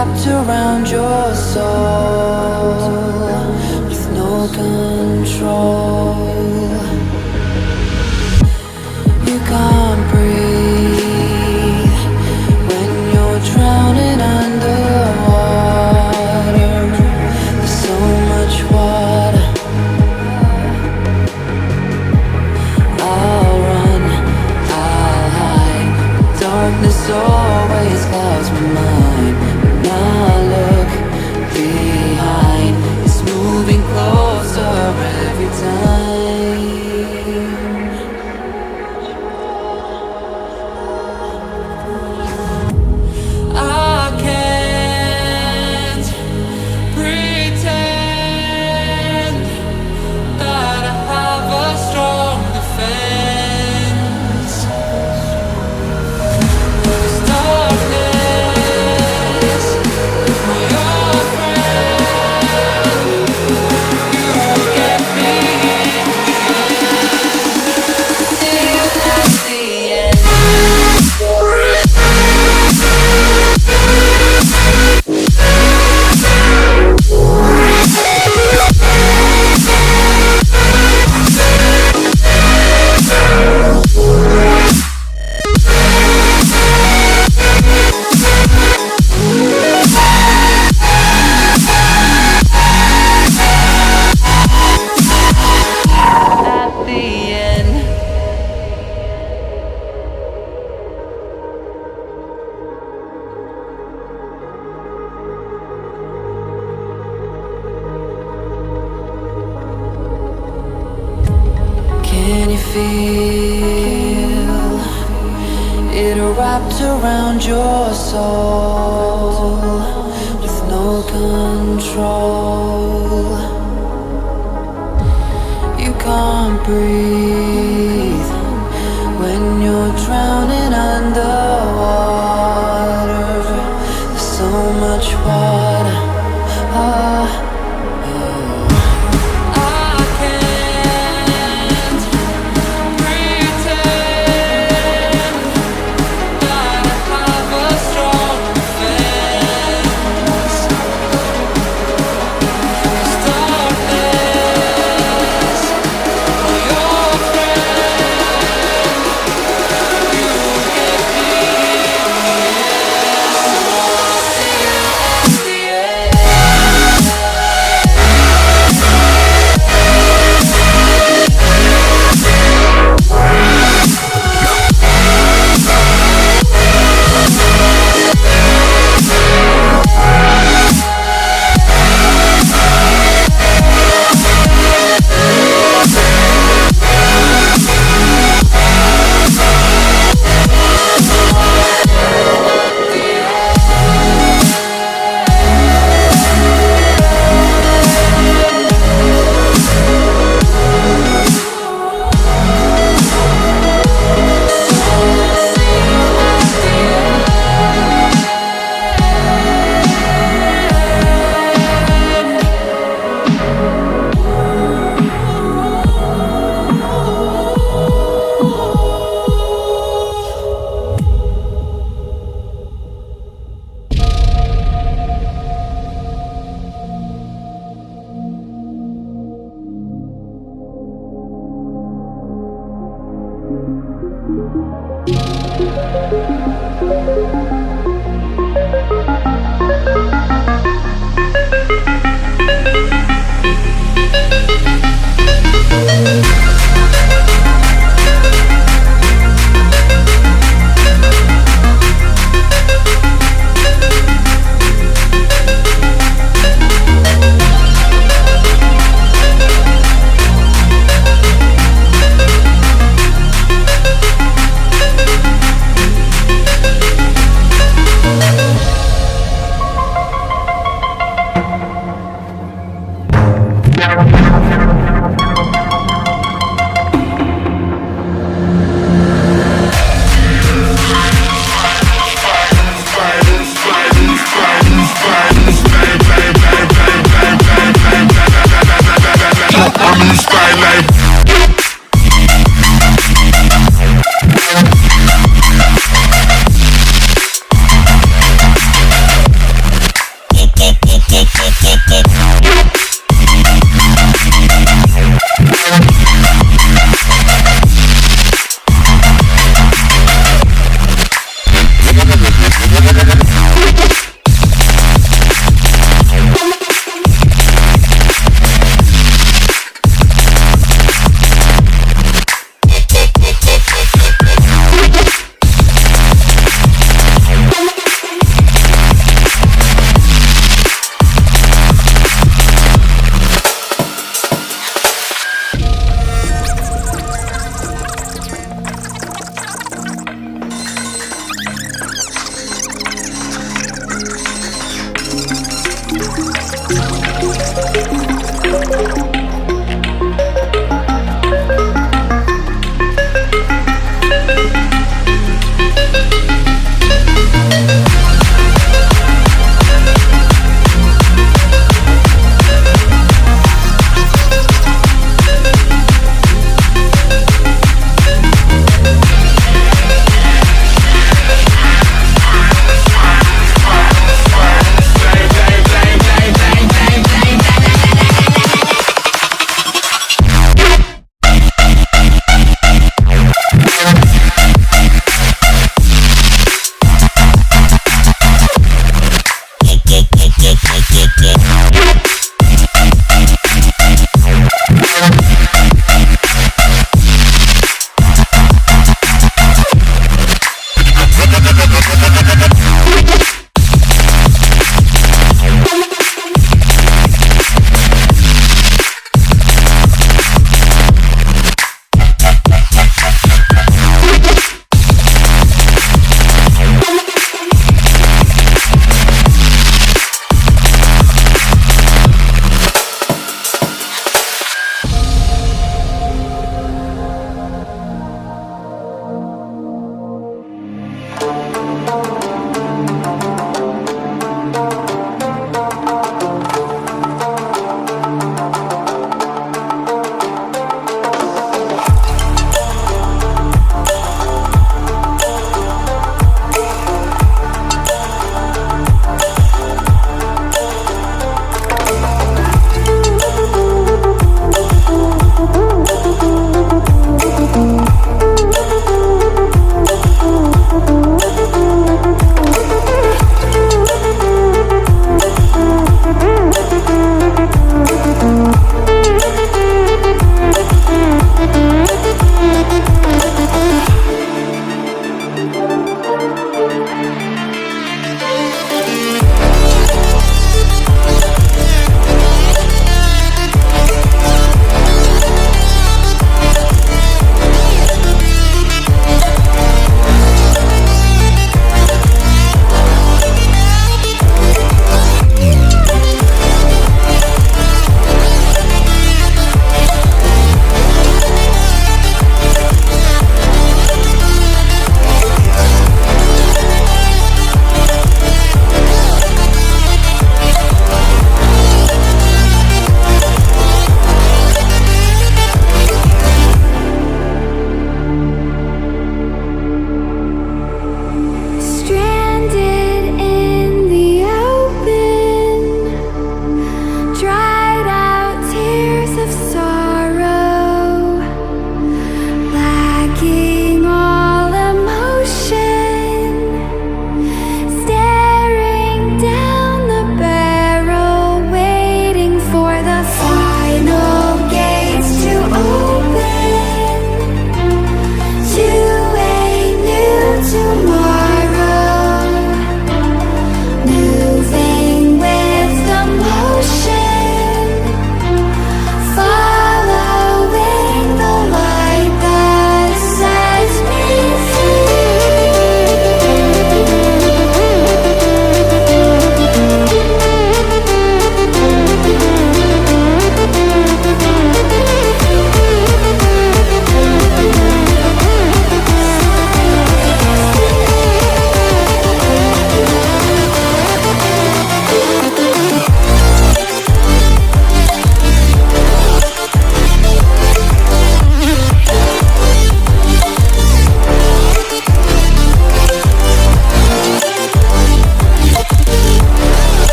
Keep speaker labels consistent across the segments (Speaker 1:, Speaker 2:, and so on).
Speaker 1: wrapped around your soul with no control. You can't breathe when you're drowning underwater. There's so much water. I'll run, I'll hide. Darkness always clouds my mind. When I look behind, it's moving closer every time. I can't pretend that I have a strong defense. 'Cause darkness, my old friend, you get me in the end. See you at the end. At the end. Can you feel it wrapped around your soul with no control? You can't breathe when you're drowning underwater. There's so much water. I can't pretend that I have a strong defense. 'Cause darkness, my old friend.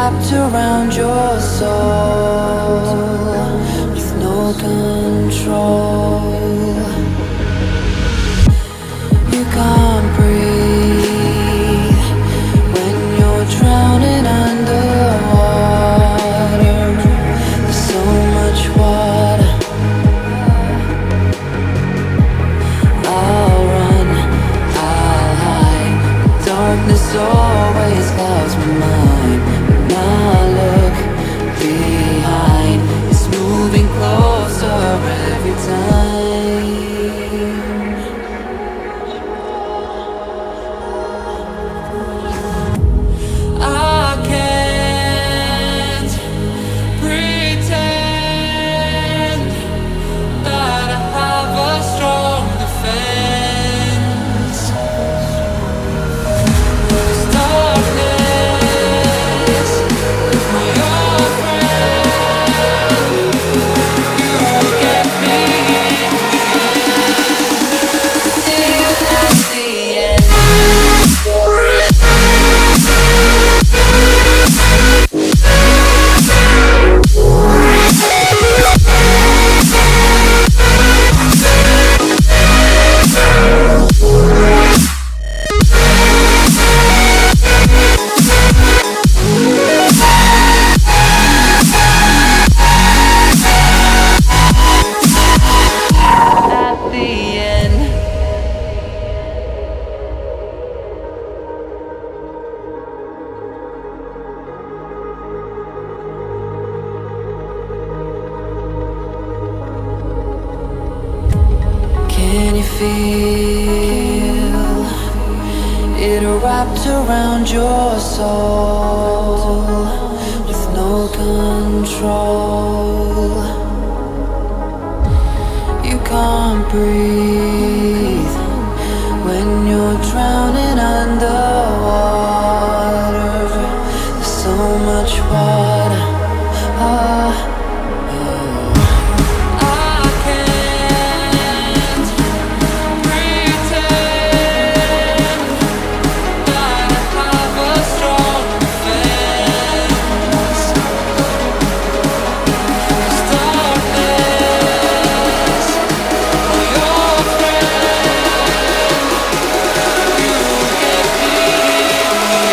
Speaker 1: wrapped around your soul with no control. You can't breathe when you're drowning underwater. There's so much water. I'll run, I'll hide. Darkness always clouds my mind. When I look behind, it's moving closer every time. I can't pretend that I have a strong defense. There's darkness, my old friend. You get me in the end. See you at the end. At the end. Can you feel it wrapped around your soul with no control? You can't breathe when you're drowning underwater. There's so much water. I can't pretend that I have a strong defense. There's darkness, my old friend. You get me in the end.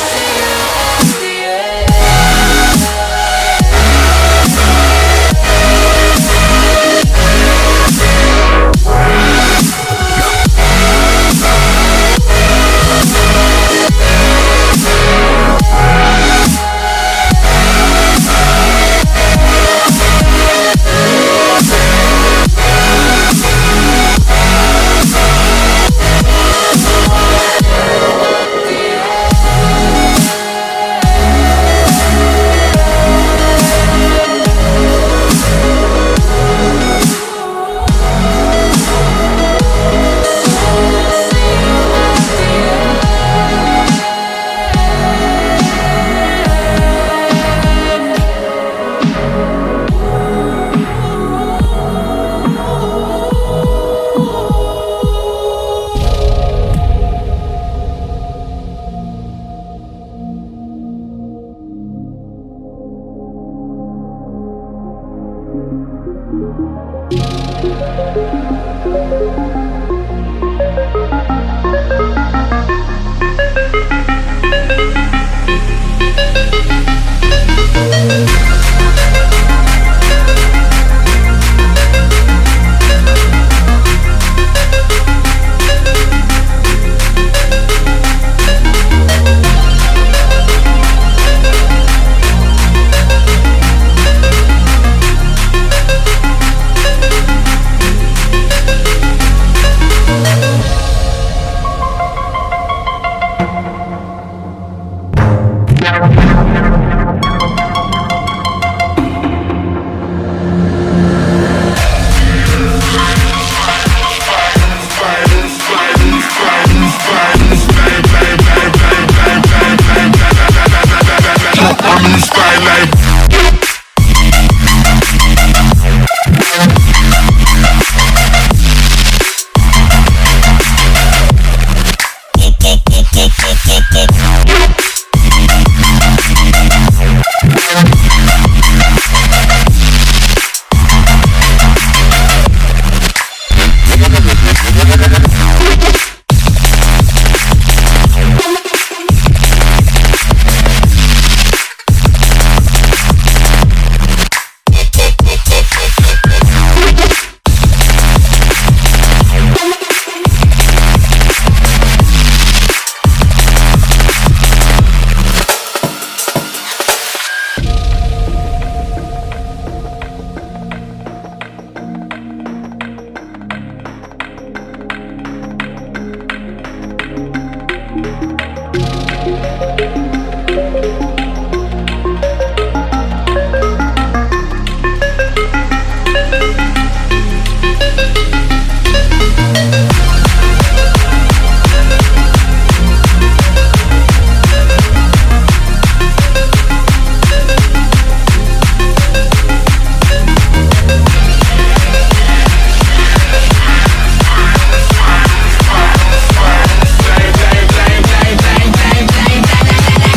Speaker 1: See you at the end.